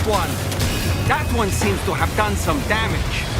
one. That one seems to have done some damage.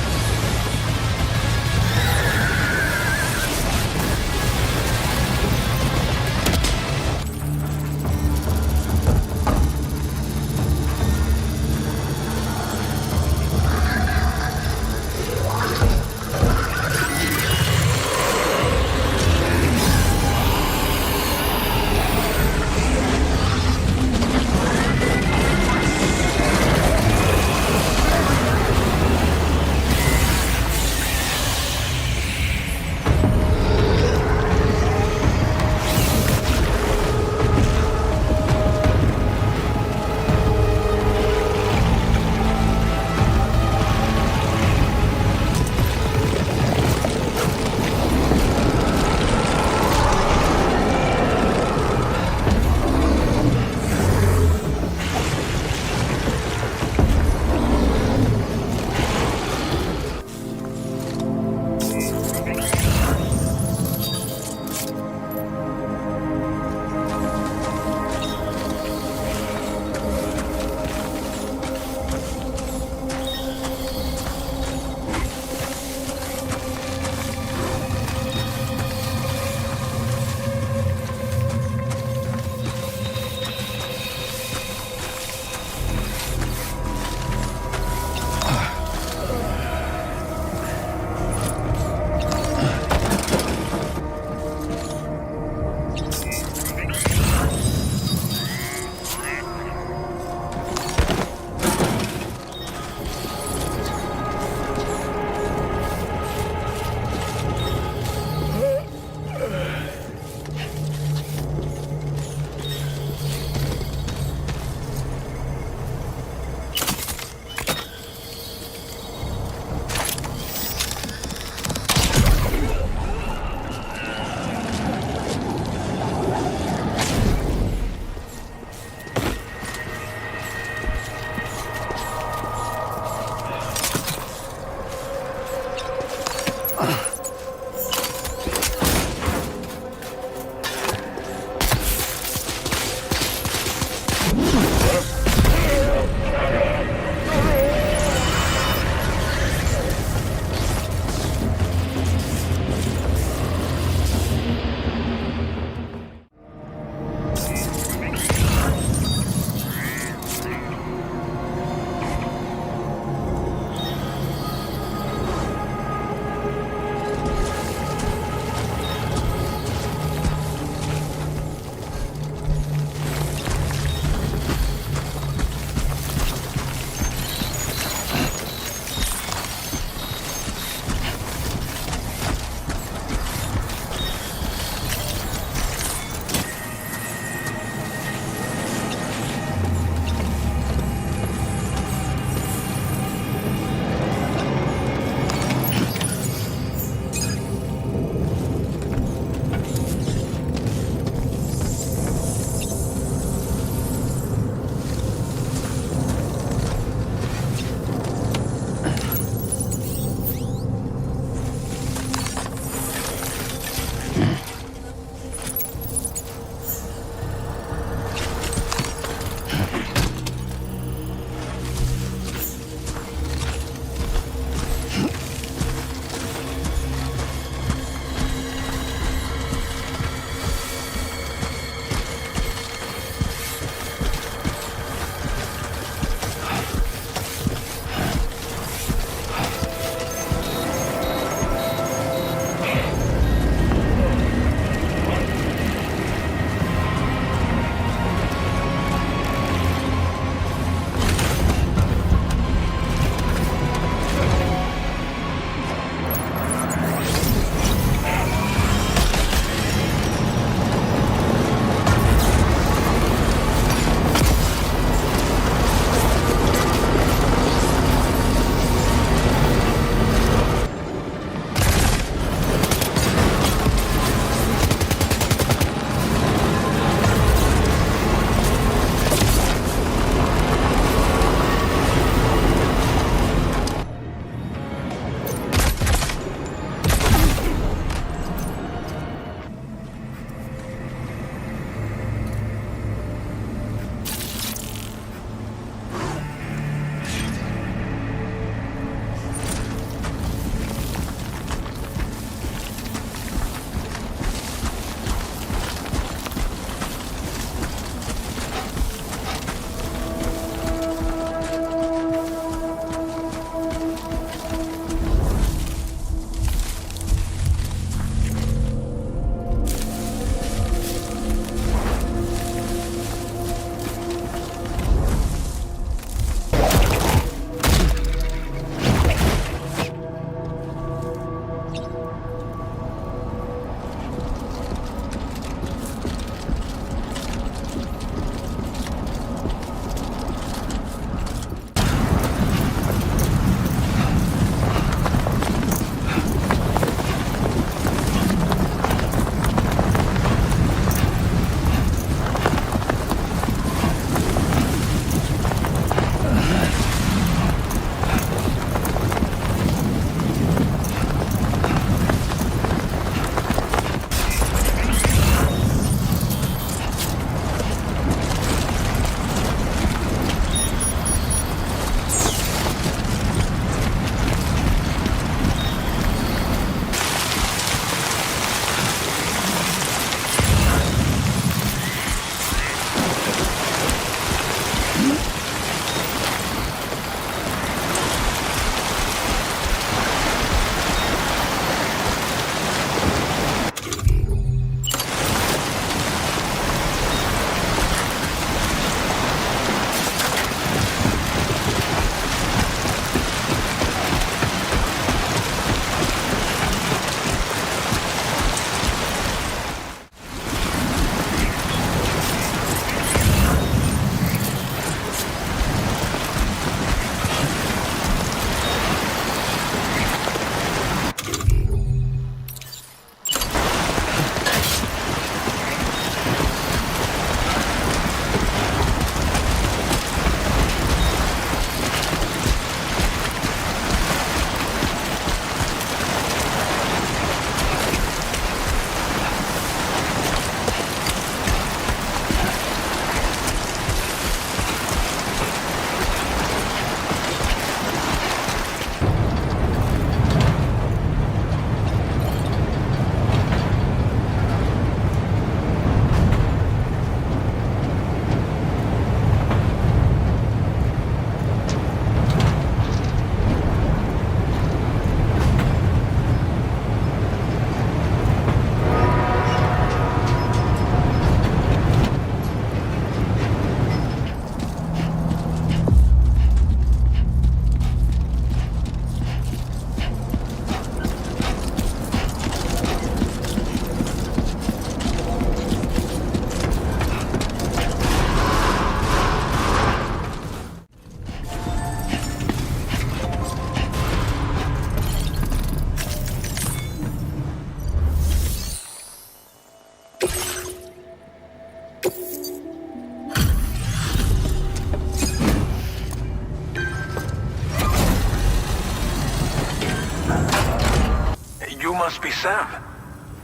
You must be Sam.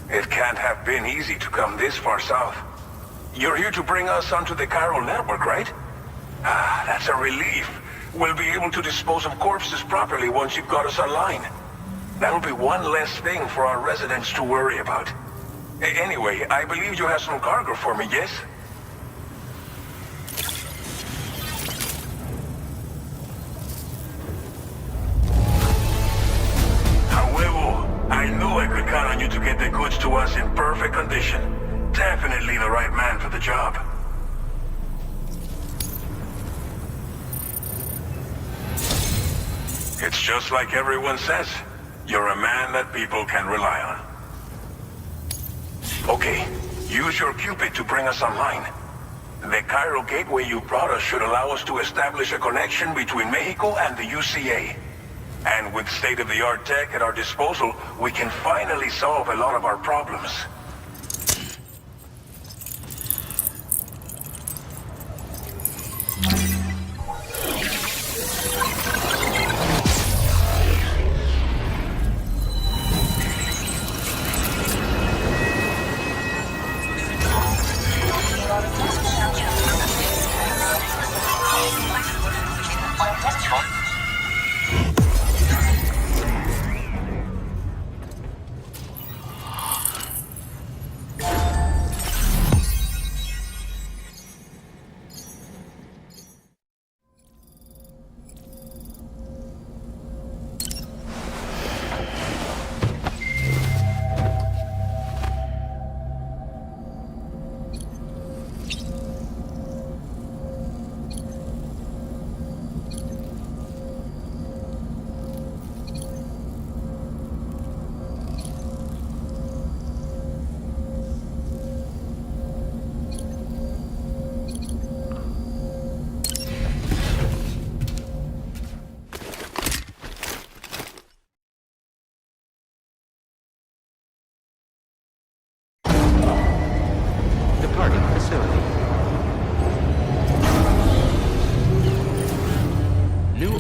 It can't have been easy to come this far south. You're here to bring us onto the chiral network, right? Ah, that's a relief. We'll be able to dispose of corpses properly once you've got us online. That'll be one less thing for our residents to worry about. Anyway, I believe you have some cargo for me, yes? I knew I could count on you to get the goods to us in perfect condition. Definitely the right man for the job. It's just like everyone says. You're a man that people can rely on. Okay, use your Cupid to bring us online. The chiral gateway you brought us should allow us to establish a connection between Mexico and the UCA. And with state-of-the-art tech at our disposal, we can finally solve a lot of our problems.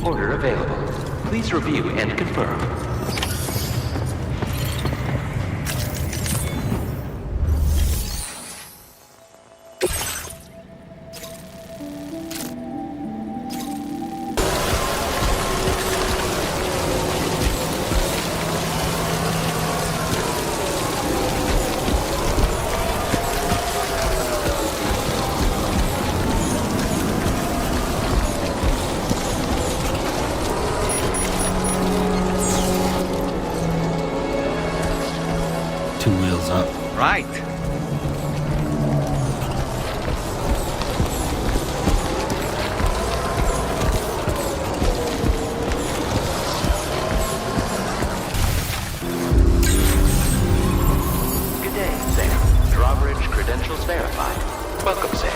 Order available. Please review and confirm. Right. Good day, Sam. Drawbridge credentials verified. Welcome, Sam.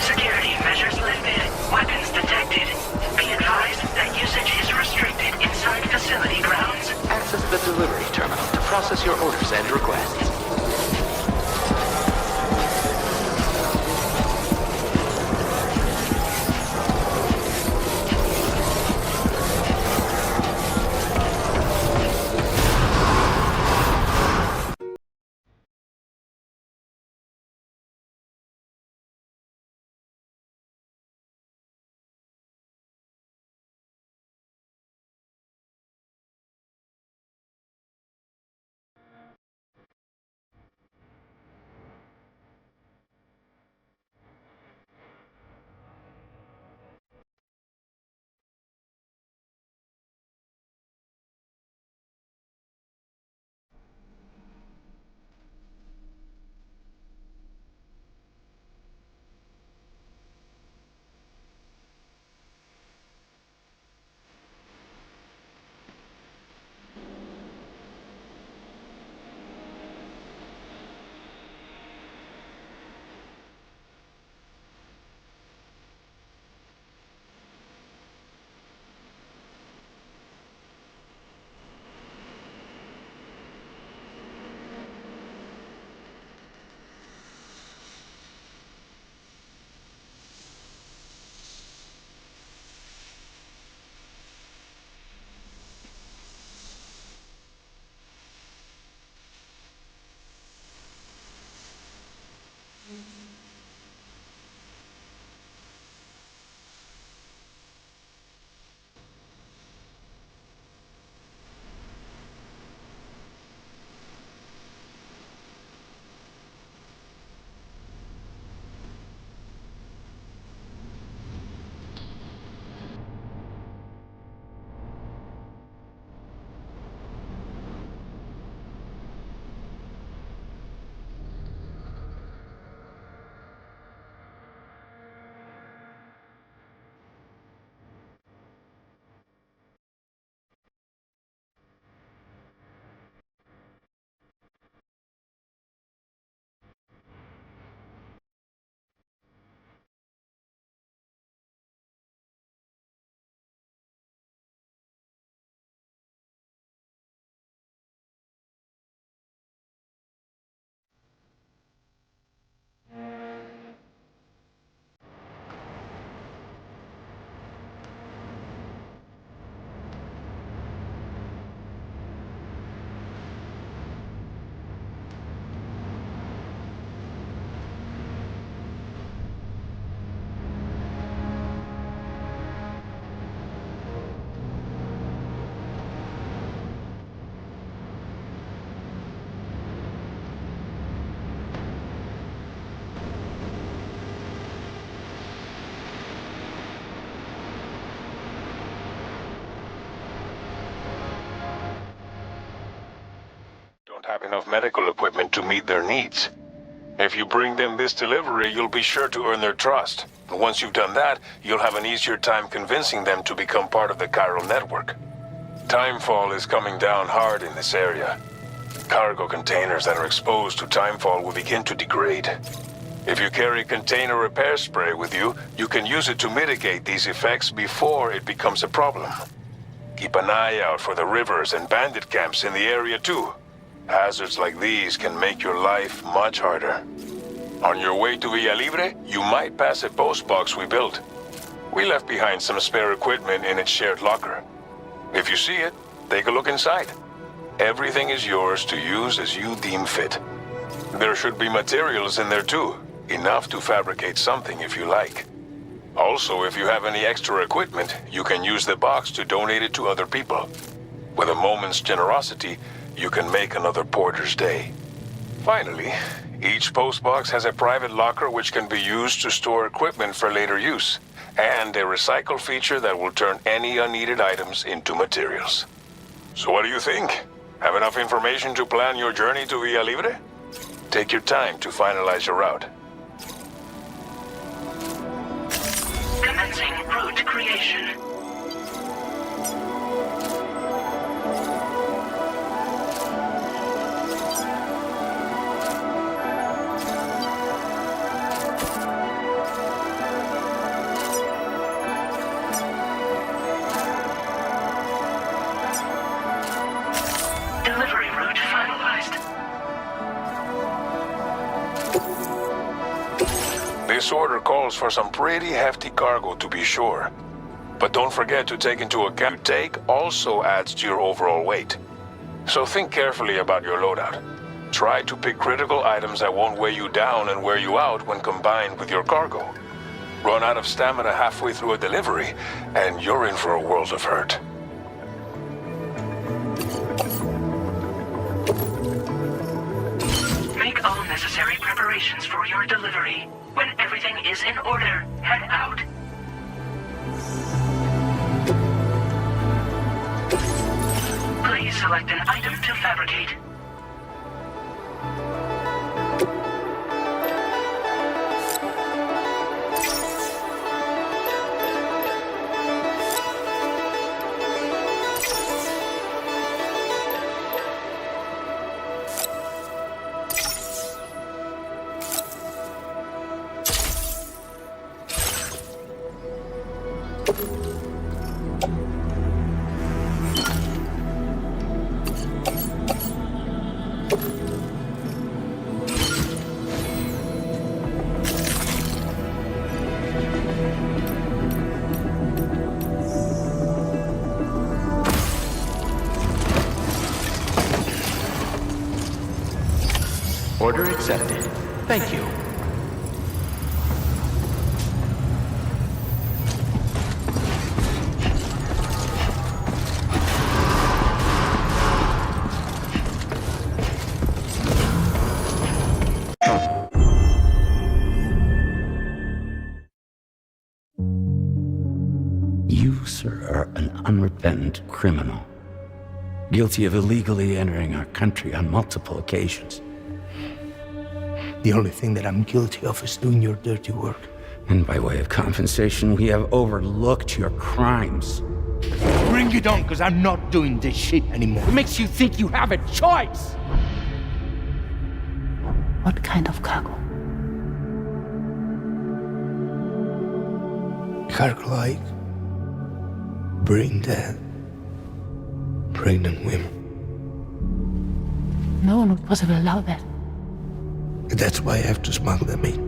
Security measures lifted. Weapons detected. Be advised that usage is restricted inside facility grounds. Access the delivery terminal to process your orders and requests. have enough medical equipment to meet their needs. If you bring them this delivery, you'll be sure to earn their trust. And once you've done that, you'll have an easier time convincing them to become part of the chiral network. Timefall is coming down hard in this area. Cargo containers that are exposed to timefall will begin to degrade. If you carry container repair spray with you, you can use it to mitigate these effects before it becomes a problem. Keep an eye out for the rivers and bandit camps in the area too. Hazards like these can make your life much harder. On your way to Villa Libre, you might pass a post box we built. We left behind some spare equipment in its shared locker. If you see it, take a look inside. Everything is yours to use as you deem fit. There should be materials in there too, enough to fabricate something if you like. Also, if you have any extra equipment, you can use the box to donate it to other people. With a moment's generosity, you can make another porter's day. Finally, each postbox has a private locker which can be used to store equipment for later use, and a recycle feature that will turn any unneeded items into materials. So what do you think? Have enough information to plan your journey to Villa Libre? Take your time to finalize your route. Commencing route creation. Delivery route finalized. This order calls for some pretty hefty cargo to be sure. But don't forget to take into account take also adds to your overall weight. So think carefully about your loadout. Try to pick critical items that won't weigh you down and wear you out when combined with your cargo. Run out of stamina halfway through a delivery, and you're in for a world of hurt. Make all necessary preparations for your delivery. When everything is in order, head out. Please select an item to fabricate. Order accepted. Thank you. You, sir, are an unrepentant criminal, guilty of illegally entering our country on multiple occasions. The only thing that I'm guilty of is doing your dirty work. And by way of compensation, we have overlooked your crimes. Bring it on, because I'm not doing this shit anymore. What makes you think you have a choice? What kind of cargo? Cargo like brain dead, pregnant women. No one would possibly allow that. That's why I have to smuggle them in.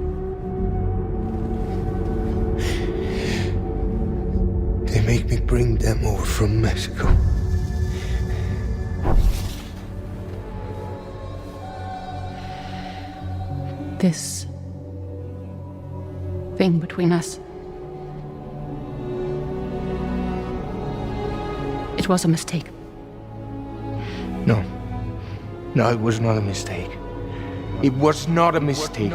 They make me bring them over from Mexico. This thing between us. It was a mistake. No. No, it was not a mistake. It was not a mistake.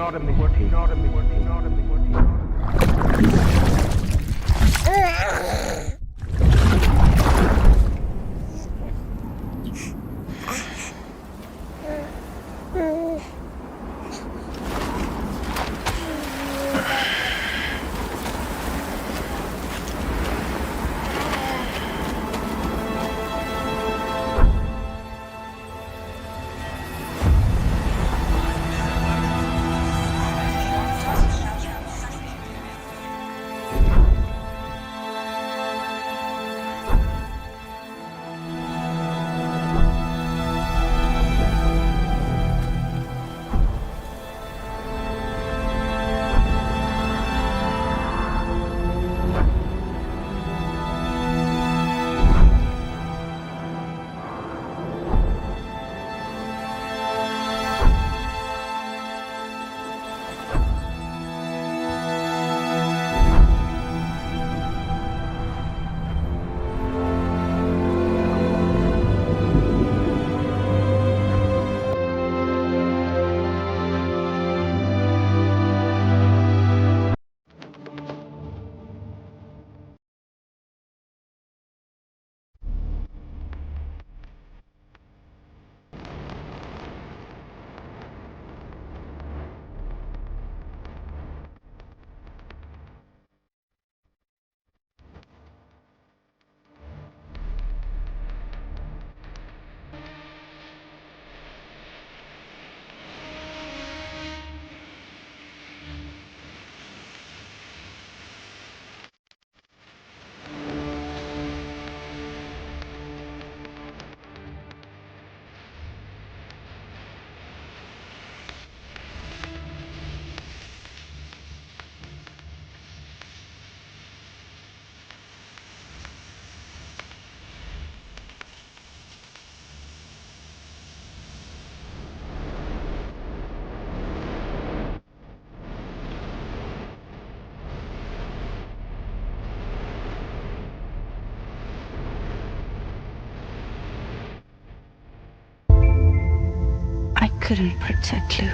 couldn't protect you.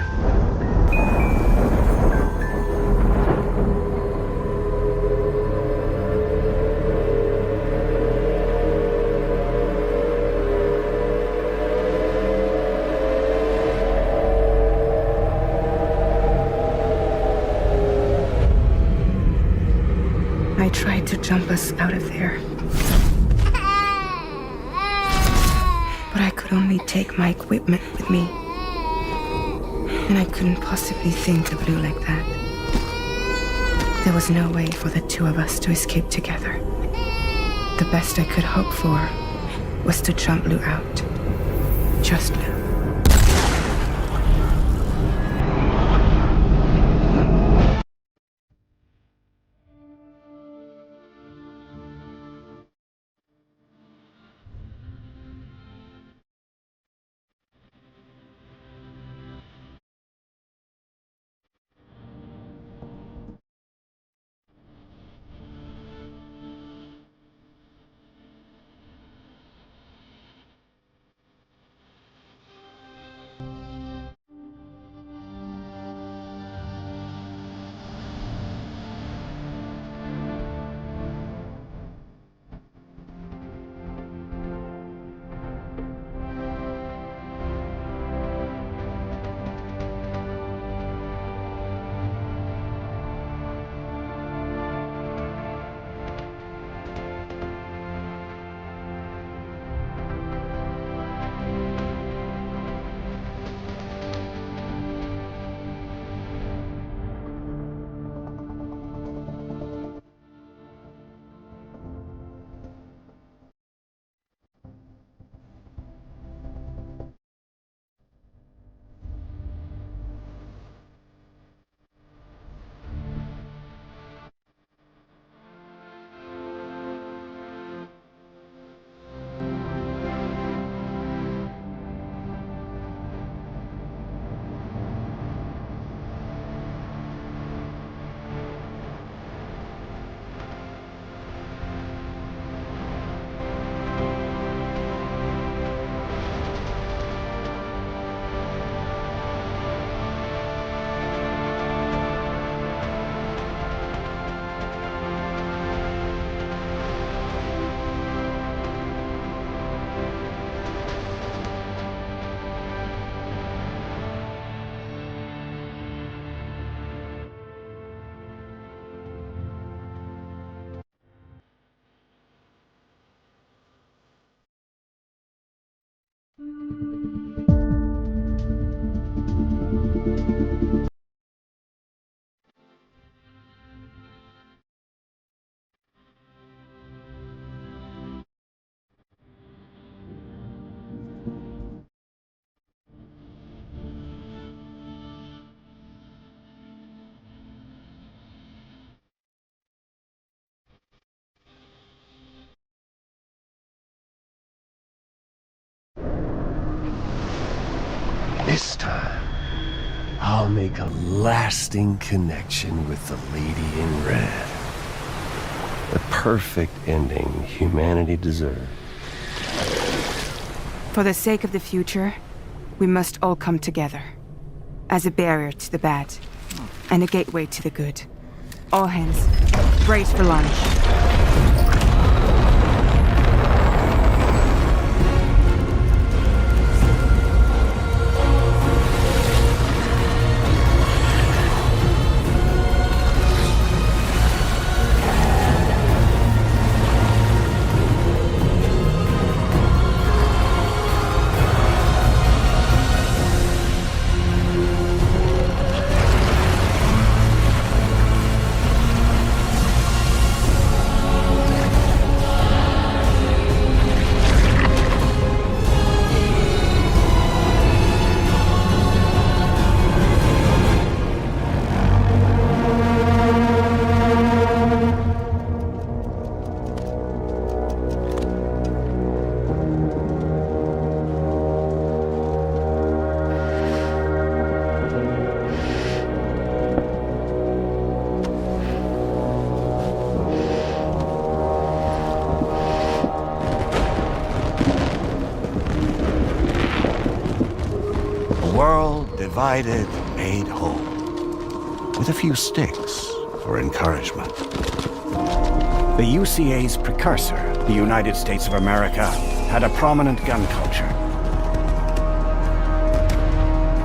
I tried to jump us out of there. But I could only take my equipment with me. And I couldn't possibly think of Lou like that. There was no way for the two of us to escape together. The best I could hope for was to jump Lou out. Just Lou. This time, I'll make a lasting connection with the lady in red. The perfect ending humanity deserves. For the sake of the future, we must all come together. As a barrier to the bad, and a gateway to the good. All hands, brace for launch. divided, made whole. With a few sticks for encouragement. The UCA's precursor, the United States of America, had a prominent gun culture.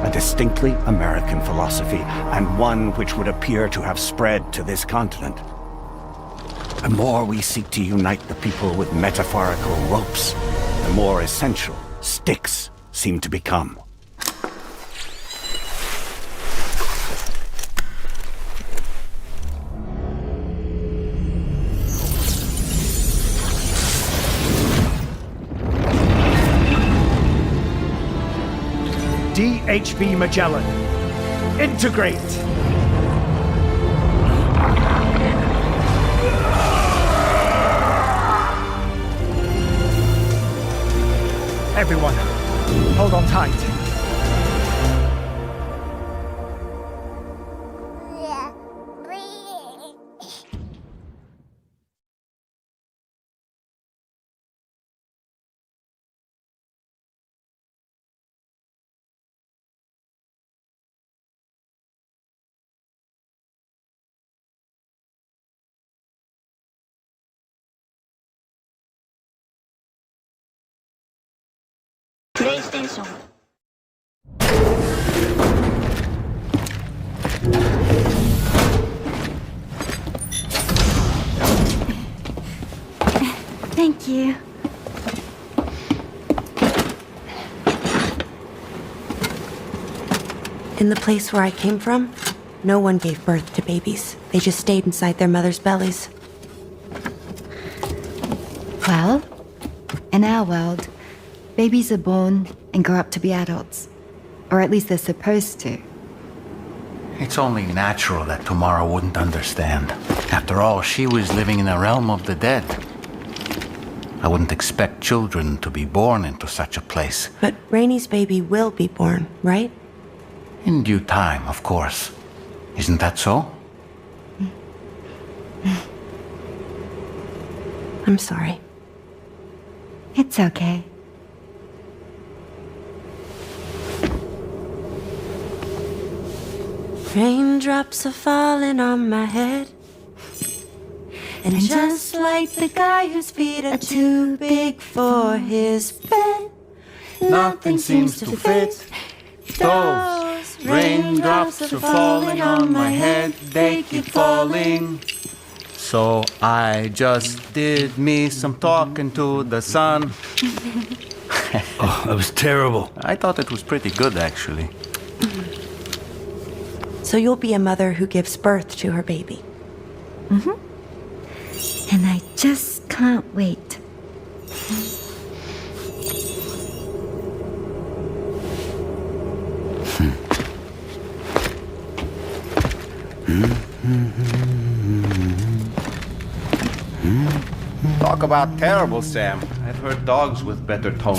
A distinctly American philosophy, and one which would appear to have spread to this continent. The more we seek to unite the people with metaphorical ropes, the more essential sticks seem to become. DHV Magellan. Integrate! Everyone, hold on tight. PlayStation. Thank you. In the place where I came from, no one gave birth to babies. They just stayed inside their mother's bellies. Well, in our world, babies are born and grow up to be adults. Or at least they're supposed to. It's only natural that Tomorrow wouldn't understand. After all, she was living in a realm of the dead. I wouldn't expect children to be born into such a place. But Rainy's baby will be born, right? In due time, of course. Isn't that so? I'm sorry. It's okay. Raindrops are falling on my head. And just like the guy whose feet are too big for his bed, Nothing seems to fit. Those raindrops are falling on my head. They keep falling. So I just did me some talking to the sun. Oh, that was terrible. I thought it was pretty good, actually. So you'll be a mother who gives birth to her baby. Mm-hmm. And I just can't wait. Talk about terrible, Sam. I've heard dogs with better tone.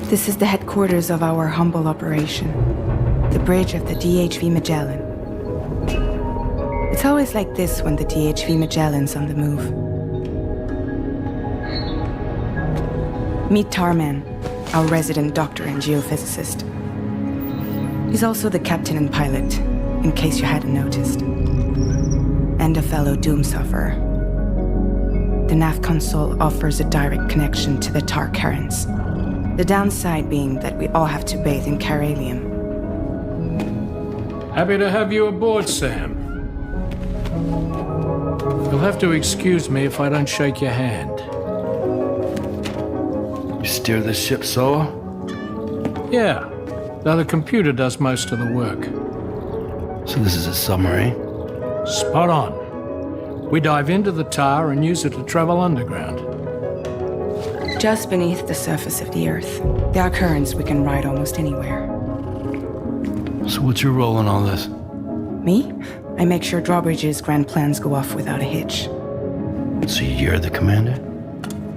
This is the headquarters of our humble operation. The bridge of the DHV Magellan. It's always like this when the DHV Magellan's on the move. Meet Tarman, our resident doctor and geophysicist. He's also the captain and pilot, in case you hadn't noticed. And a fellow doom sufferer. The nav console offers a direct connection to the tar currents. The downside being that we all have to bathe in caralium. Happy to have you aboard, Sam. You'll have to excuse me if I don't shake your hand. You steer this ship solo? Yeah, though the computer does most of the work. So this is a submarine? Spot on. We dive into the tar and use it to travel underground. Just beneath the surface of the Earth, there are currents we can ride almost anywhere. So what's your role in all this? Me? I make sure Drawbridge's grand plans go off without a hitch. So you're the commander?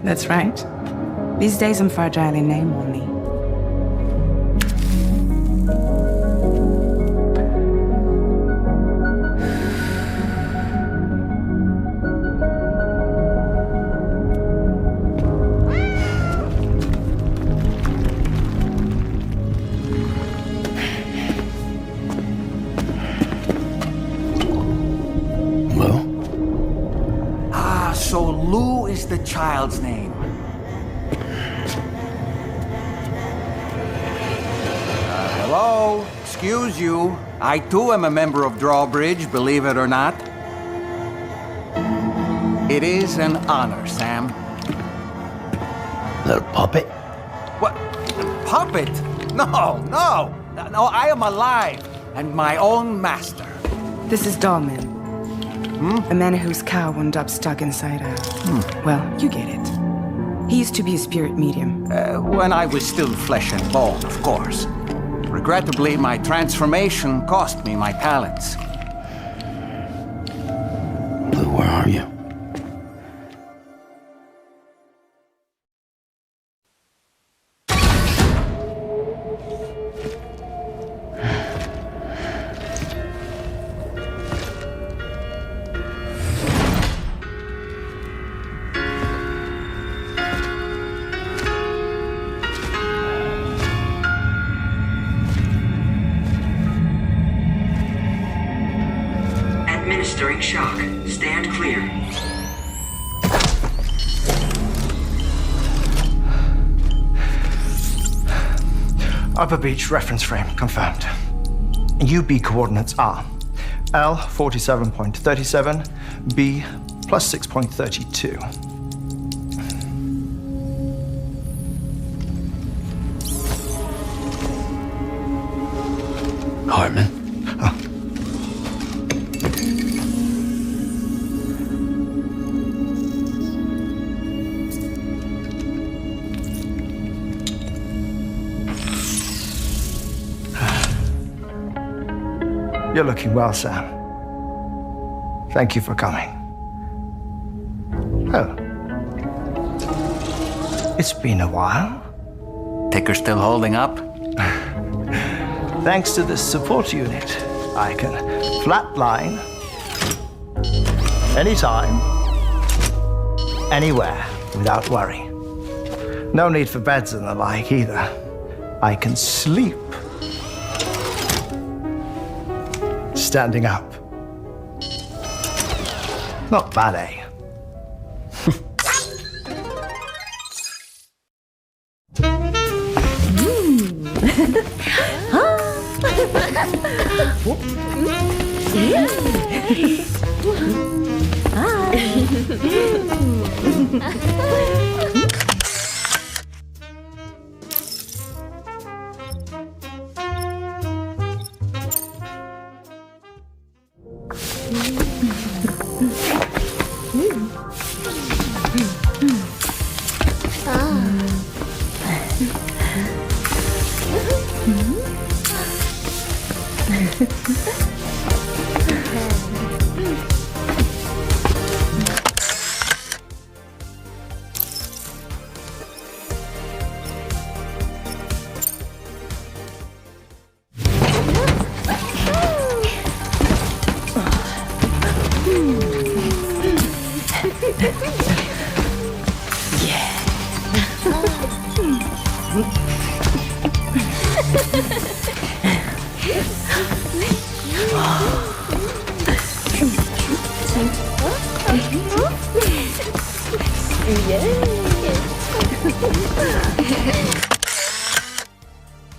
That's right. These days I'm fragile in name only. so Lou is the child's name. Hello? Excuse you. I too am a member of Drawbridge, believe it or not. It is an honor, Sam. Little puppet? What? Puppet? No, no! No, I am alive, and my own master. This is Dollman. A man whose cow wound up stuck inside a... Well, you get it. He used to be a spirit medium. When I was still flesh and bone, of course. Regrettably, my transformation cost me my talents. Lou, where are you? Administering shock. Stand clear. Upper Beach reference frame confirmed. UB coordinates are L 47.37, B plus 6.32. Hartman? You're looking well, Sam. Thank you for coming. Oh. It's been a while. Ticker still holding up? Thanks to this support unit, I can flatline anytime, anywhere, without worry. No need for beds and the like either. I can sleep standing up. Not bad, eh?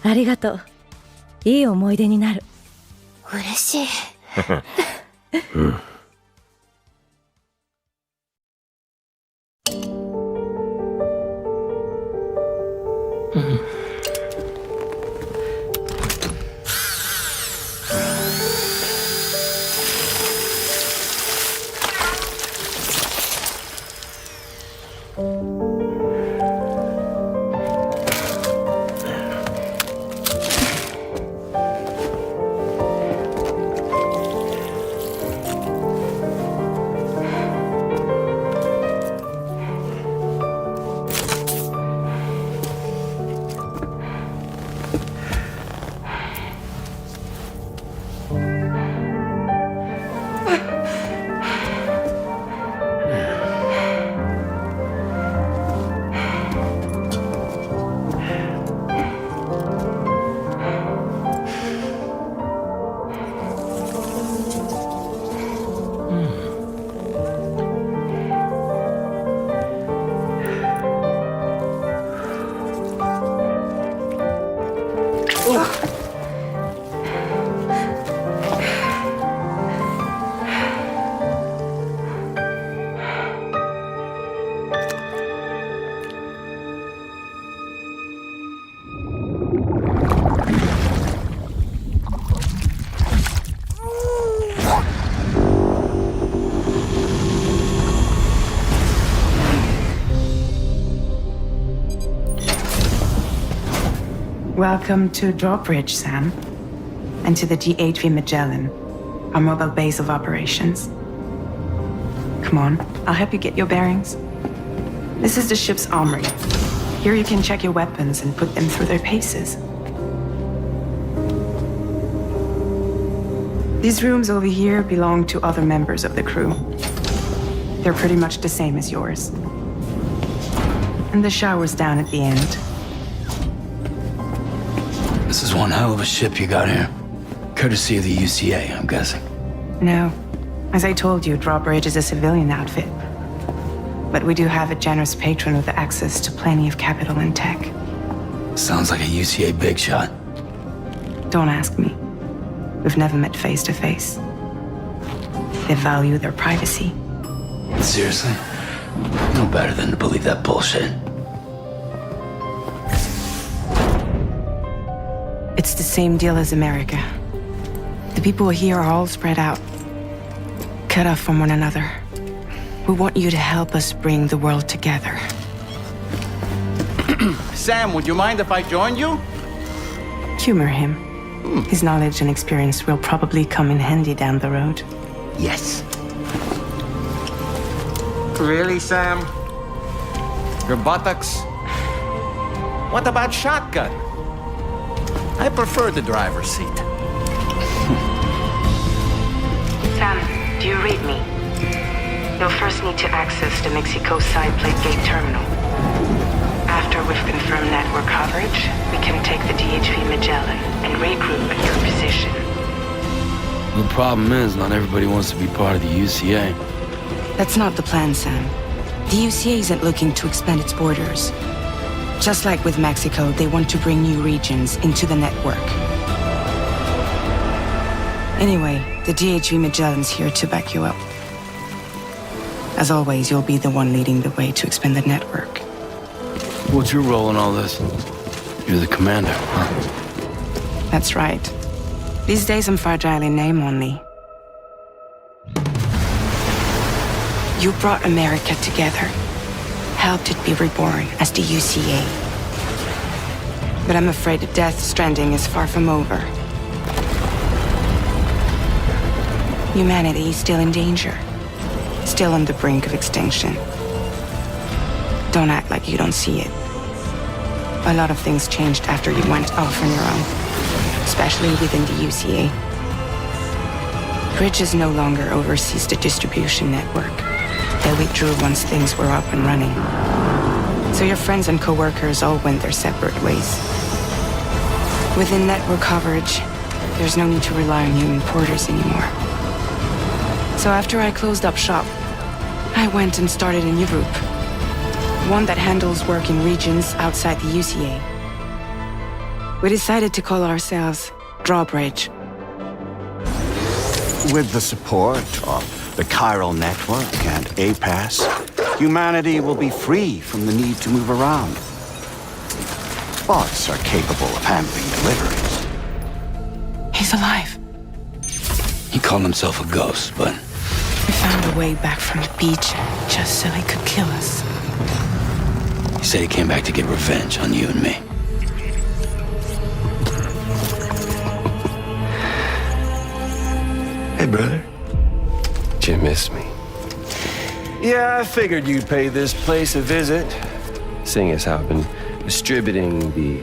ありがとう。いい思い出になる。嬉しい。Welcome to Drawbridge, Sam. And to the DHV Magellan, our mobile base of operations. Come on, I'll help you get your bearings. This is the ship's armory. Here you can check your weapons and put them through their paces. These rooms over here belong to other members of the crew. They're pretty much the same as yours. And the shower's down at the end. This is one hell of a ship you got here. Courtesy of the UCA, I'm guessing. No. As I told you, Drawbridge is a civilian outfit. But we do have a generous patron with access to plenty of capital and tech. Sounds like a UCA big shot. Don't ask me. We've never met face to face. They value their privacy. Seriously? No better than to believe that bullshit. It's the same deal as America. The people here are all spread out, cut off from one another. We want you to help us bring the world together. Sam, would you mind if I joined you? Humor him. His knowledge and experience will probably come in handy down the road. Yes. Really, Sam? Your buttocks? What about shotgun? I prefer the driver's seat. Sam, do you read me? You'll first need to access the Mexico side plate gate terminal. After we've confirmed network coverage, we can take the DHV Magellan and regroup at your position. The problem is, not everybody wants to be part of the UCA. That's not the plan, Sam. The UCA isn't looking to expand its borders. Just like with Mexico, they want to bring new regions into the network. Anyway, the DHV Magellan's here to back you up. As always, you'll be the one leading the way to expand the network. What's your role in all this? You're the commander, huh? That's right. These days I'm fragile in name only. You brought America together, helped it be reborn as the UCA. But I'm afraid Death Stranding is far from over. Humanity is still in danger, still on the brink of extinction. Don't act like you don't see it. A lot of things changed after you went off on your own, especially within the UCA. Bridges no longer oversees the distribution network. They withdrew once things were up and running. So your friends and co-workers all went their separate ways. Within network coverage, there's no need to rely on human porters anymore. So after I closed up shop, I went and started a new group. One that handles work in regions outside the UCA. We decided to call ourselves Drawbridge. With the support of the chiral network and APAS, humanity will be free from the need to move around. Bots are capable of handling deliveries. He's alive. He called himself a ghost, but... We found a way back from the beach just so he could kill us. He said he came back to get revenge on you and me. Hey, brother. Did you miss me? Yeah, I figured you'd pay this place a visit, seeing as how I've been distributing the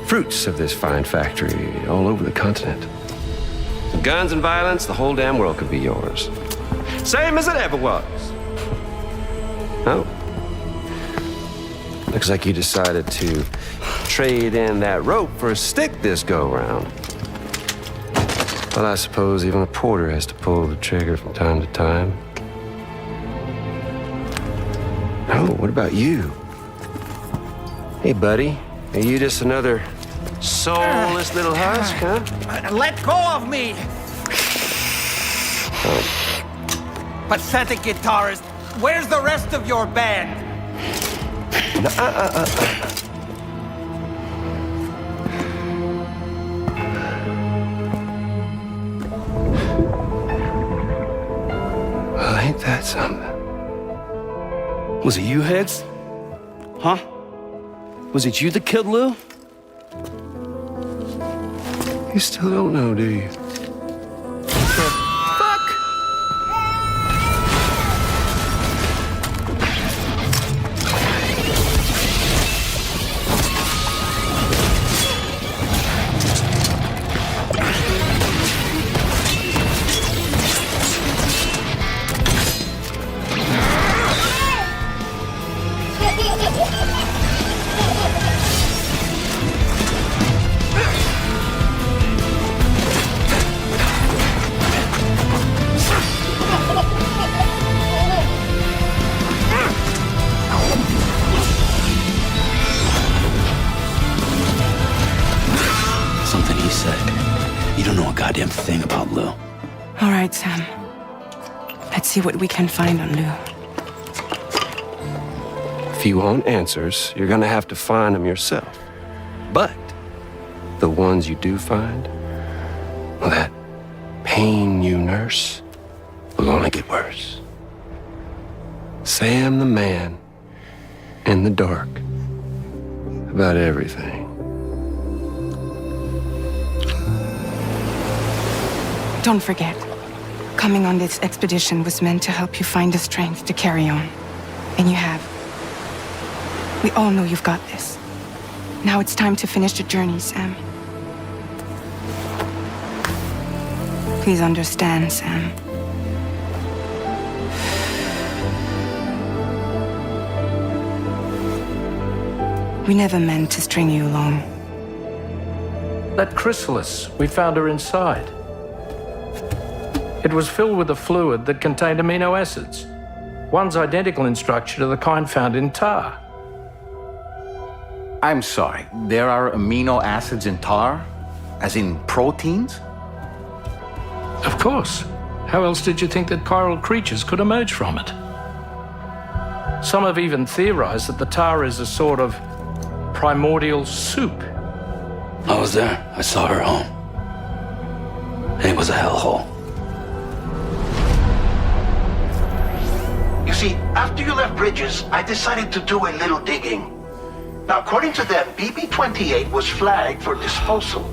fruits of this fine factory all over the continent. With guns and violence, the whole damn world could be yours. Same as it ever was. Oh. Looks like you decided to trade in that rope for a stick this go-round. Well, I suppose even a porter has to pull the trigger from time to time. Oh, what about you? Hey, buddy. Are you just another soulless little husk, huh? Let go of me! Oh. Pathetic guitarist. Where's the rest of your band? No, Well, ain't that something? Was it you, Higgs? Huh? Was it you that killed Lou? You still don't know, do you? Something he said. You don't know a goddamn thing about Lou. All right, Sam. Let's see what we can find on Lou. If you want answers, you're gonna have to find them yourself. But the ones you do find, well, that pain you nurse will only get worse. Sam the man in the dark about everything. Don't forget, coming on this expedition was meant to help you find the strength to carry on. And you have. We all know you've got this. Now it's time to finish the journey, Sam. Please understand, Sam. We never meant to string you along. That chrysalis, we found her inside. It was filled with a fluid that contained amino acids. One's identical in structure to the kind found in tar. I'm sorry, there are amino acids in tar? As in proteins? Of course. How else did you think that chiral creatures could emerge from it? Some have even theorized that the tar is a sort of primordial soup. I was there. I saw her home. And it was a hellhole. You see, after you left Bridges, I decided to do a little digging. Now, according to them, BB-28 was flagged for disposal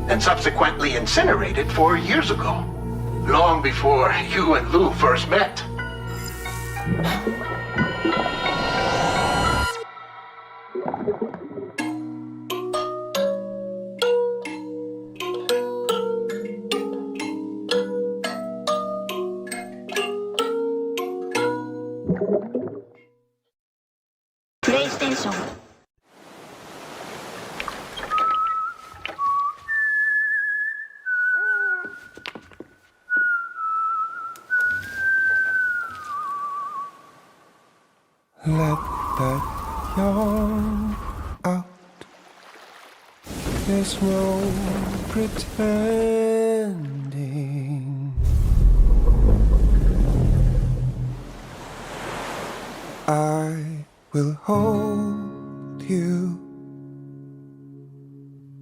and subsequently incinerated 4 years ago, long before you and Lou first met. PlayStation. Let that yawn out. There's no pretending. I will hold you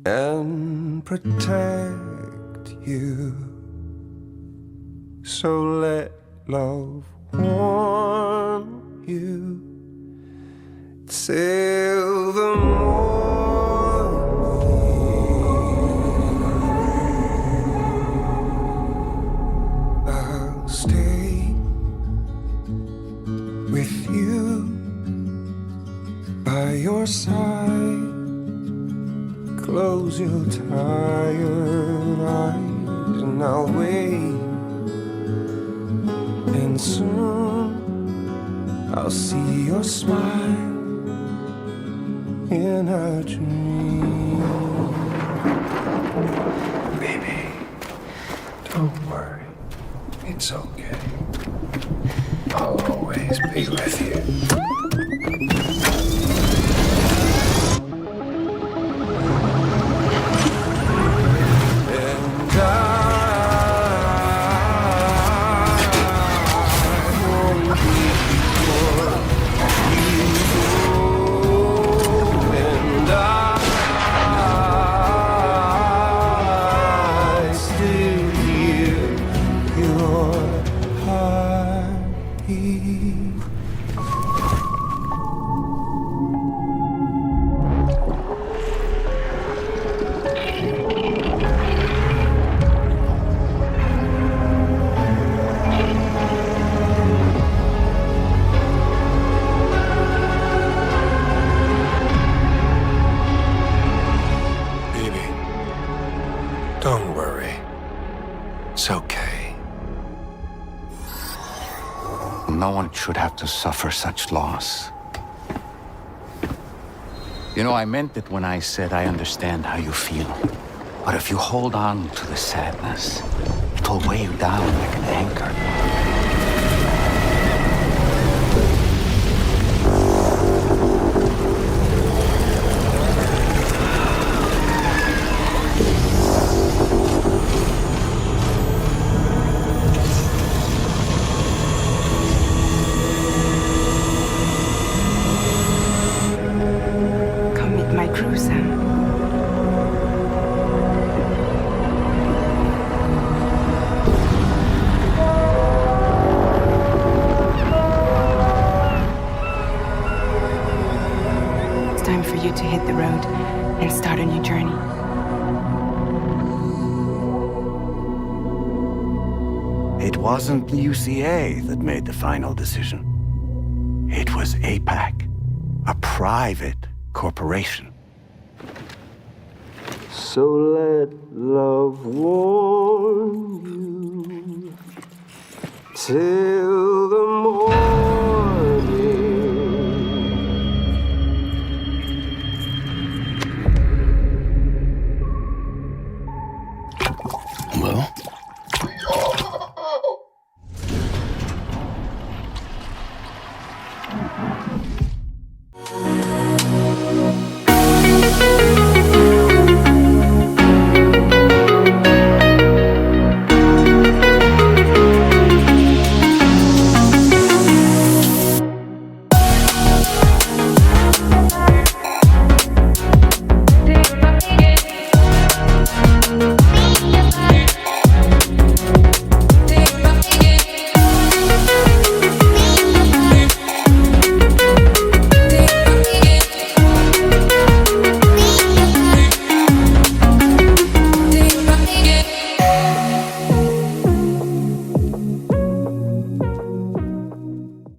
and protect you. So let love warm you till the morning. I'll stay with you by your side. Close your tired eyes and I'll wait. And soon I'll see your smile in a dream. Baby, don't worry. It's okay. I'll always be with you. Your heartbeat. 「should have to suffer such loss. You know, I meant it when I said I understand how you feel. But if you hold on to the sadness, it'll weigh you down like an anchor. Come meet my crew, Sam. It's time for you to hit the road and start a new journey. It wasn't the UCA that made the final decision. It was APAC, a private corporation. So let love warm you till the morning. Well?